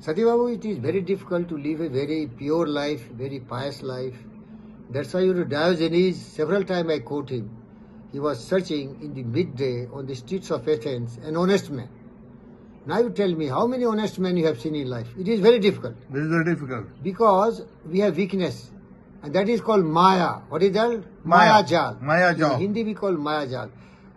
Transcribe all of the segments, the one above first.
Sati Babu, it is very difficult to live a very pure life, very pious life. That's why Diogenes, several times I quote him, he was searching in the midday on the streets of Athens, an honest man. Now you tell me, how many honest men you have seen in life? It is very difficult. It is very difficult. Because we have weakness. And that is called Maya. What is that? Maya. Jal. Maya Jal. In Hindi we call Maya Jal.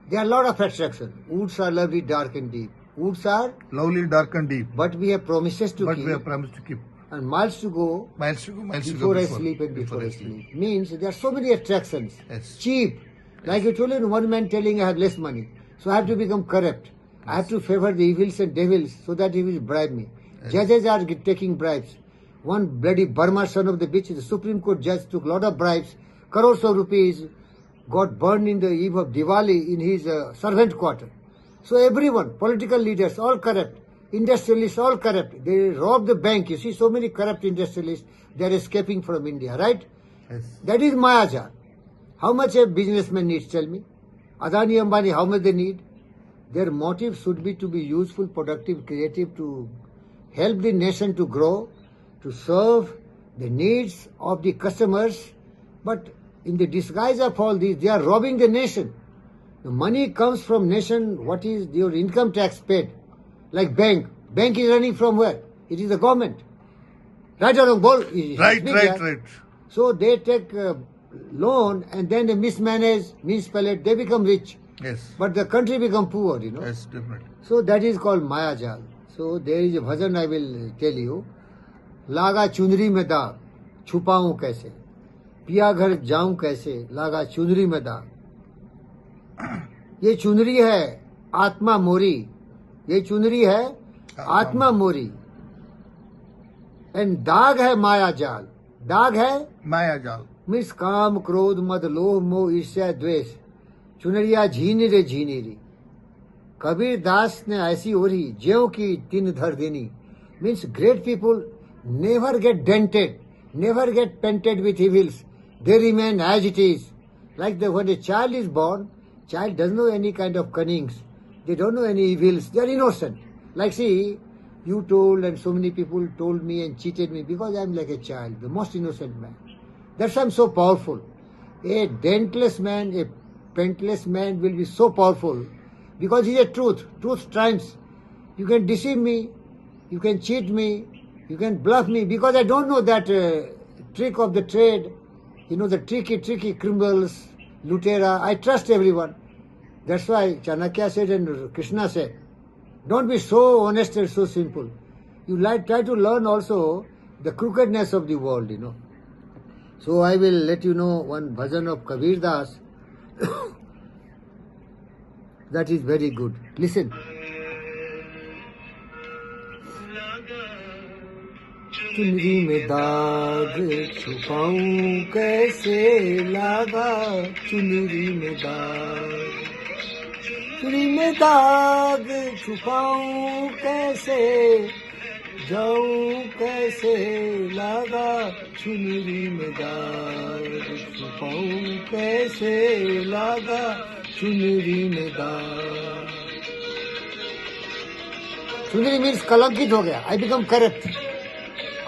There are a lot of attractions. Woods are lovely, dark and deep. Woods are Lovely, dark and deep. but we have promises to But keep we have promised to keep. and miles to go Miles to go, miles to go. before I sleep and before I sleep. Means there are so many attractions. Yes. Cheap. Like you told you, one man telling I have less money. So I have to become corrupt. I have to favor the evils and devils so that he will bribe me. Judges are taking bribes. One bloody Burma son of the bitch, the Supreme Court judge took a lot of bribes, crores of rupees, got burned in the eve of Diwali in his servant quarter. So everyone, political leaders, all corrupt. Industrialists, all corrupt. They rob the bank. You see so many corrupt industrialists, they are escaping from India, right? Yes. That is Mayajar. How much a businessman needs, tell me? Adani, Ambani, how much they need? Their motive should be to be useful, productive, creative, to help the nation to grow, to serve the needs of the customers. But in the disguise of all this, they are robbing the nation. The money comes from nation, what is your income tax paid? Like bank. Bank is running from where? It is the government. Right or wrong? Right. So they take loan and then they mismanage, misspell they become rich. Yes. But the country become poor, Yes, definitely. So that is called Maya Jal. So there is a bhajan I will tell you. लागा चुनरी में दाग, छुपाऊं कैसे? पिया घर जाऊं कैसे? लागा चुनरी में दाग. ये चुनरी है आत्मा मोरी. ये चुनरी है आत्मा मोरी. एंड दाग है माया जाल. दाग है Maya Jal. मीन्स काम क्रोध मद लोभ मोह ईर्ष्या द्वेष. चुनरिया झीनी रे झीनी री. कबीर दास ने ऐसी ओढ़ी ज्यों की तीन धर देनी. Means great people never get dented, never get painted with evils. They remain as it is. Like when a child is born, child doesn't know any kind of cunnings. They don't know any evils. They are innocent. Like see, you told and so many people told me and cheated me because I am like a child, the most innocent man. That's why I am so powerful. A dentless man, a paintless man will be so powerful because he is a truth. Truth triumphs. You can deceive me, you can cheat me, you can bluff me because I don't know that trick of the trade. The tricky criminals, Lutera. I trust everyone. That's why Chanakya said and Krishna said, don't be so honest and so simple. You try to learn also the crookedness of the world, So I will let you know one bhajan of Kabir Das. That is very good. Listen. चुनरी में दाग छुपाऊं कैसे? लागा चुनरी में दाग. चुनरी में दाग छुपाऊं कैसे? जाऊं कैसे? लागा चुनरी में दाग छुपाऊं कैसे? लागा चुनरी में दाग. चुनरी मीन्स कलंकित हो गया. I become corrupt.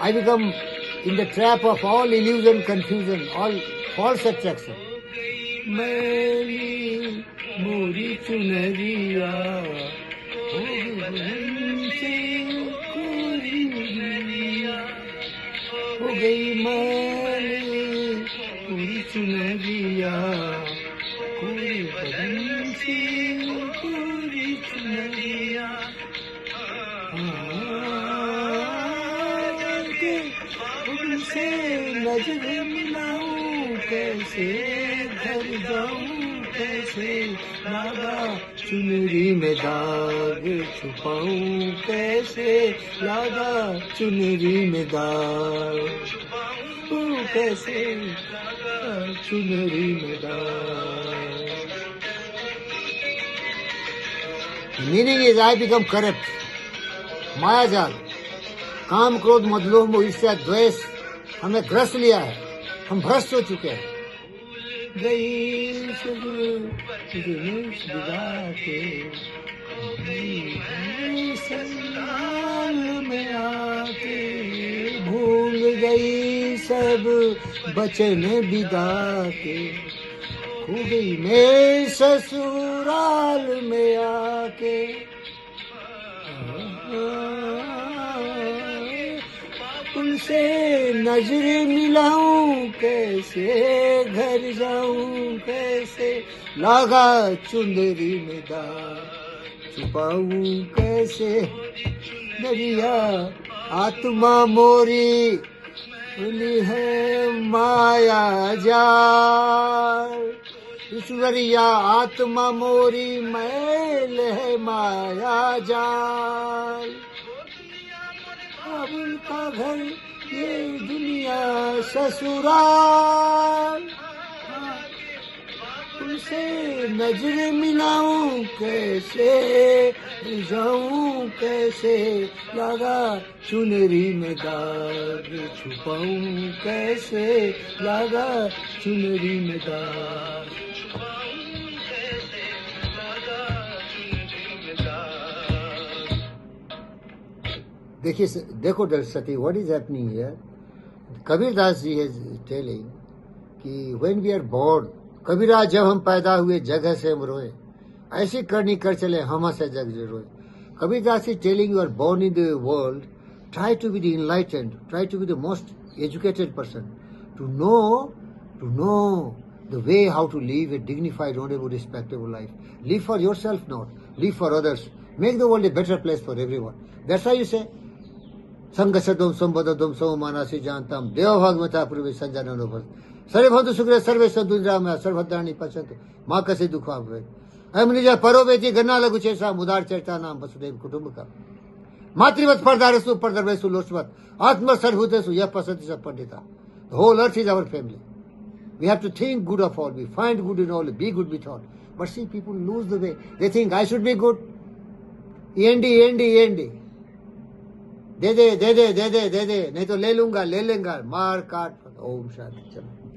I become in the trap of all illusion, confusion, all false attraction. मैली मोरी चुनरिया हो गई मैली मोरी चुनरिया कोरी बदन से कोरी चुनरिया. से नजर मिलाऊं कैसे? घर जाऊं कैसे? लागा चुनरी में दाग छुपाऊं कैसे? लागा चुनरी में दाग कैसे? चुनरी में दाग. Meaning is I become corrupt. मायाजाल, काम क्रोध मद लोभ मोह ईर्ष्या द्वेष हमें ग्रस्त लिया है. हम भ्रष्ट हो चुके हैं. गई में सब बचन बिदा के, खो गई मैं ससुराल में आके। उनसे नजर मिलाऊं कैसे, घर जाऊं कैसे, लागा चुंदरी में दाग, छुपाऊं कैसे। दरिया आत्मा मोरी खुली है माया जाल, ईश्वरिया आत्मा मोरी मैल है माया जाल। अब उनका घर ये दुनिया ससुराल, उनसे नजर मिलाऊं कैसे, जाऊं कैसे, लगा चुनरी में दाग, छुपाऊं कैसे, लगा चुनरी में दाग। देखिए, देखो Sati, what is happening here. Kabir Das ji is telling कि when we are born, Kabira जब हम पैदा हुए जगह से हम रोए, ऐसी करनी कर चले हम से जग जो रोए। Kabir Das is telling you are born in the world, try to be the enlightened, try to be the most educated person, to know the way how to live a dignified, honourable, respectable life. Live for yourself not, live for others. Make the world a better place for everyone. That's why you say, संगसदोम संबोधोम सोमानासी जानताम देव भागवता पूर्वे संजाननो भस सर्वे भवन्तु सुखिनः सर्वे सन्तु निरामया सर्वभद्राणि पश्यन्तु मा कस्य दुःखं भवेत्. अयं निजा परोवेति गन्ना लघु चेषा मुदार चरिता नाम वसुदेव कुटुम्बकम् मातृवत् परदारेषु परधर्मेषु लोष्वत् आत्म सर्वभूतेषु यः पश्यति स Pandita. The whole earth is our family. We have to think good of all. We find good in all. Be good with all. But see, people lose the way. They think I should be good. END. दे दे नहीं तो ले लूंगा, ले लेंगा, मार काट. ओम शांति. चलो.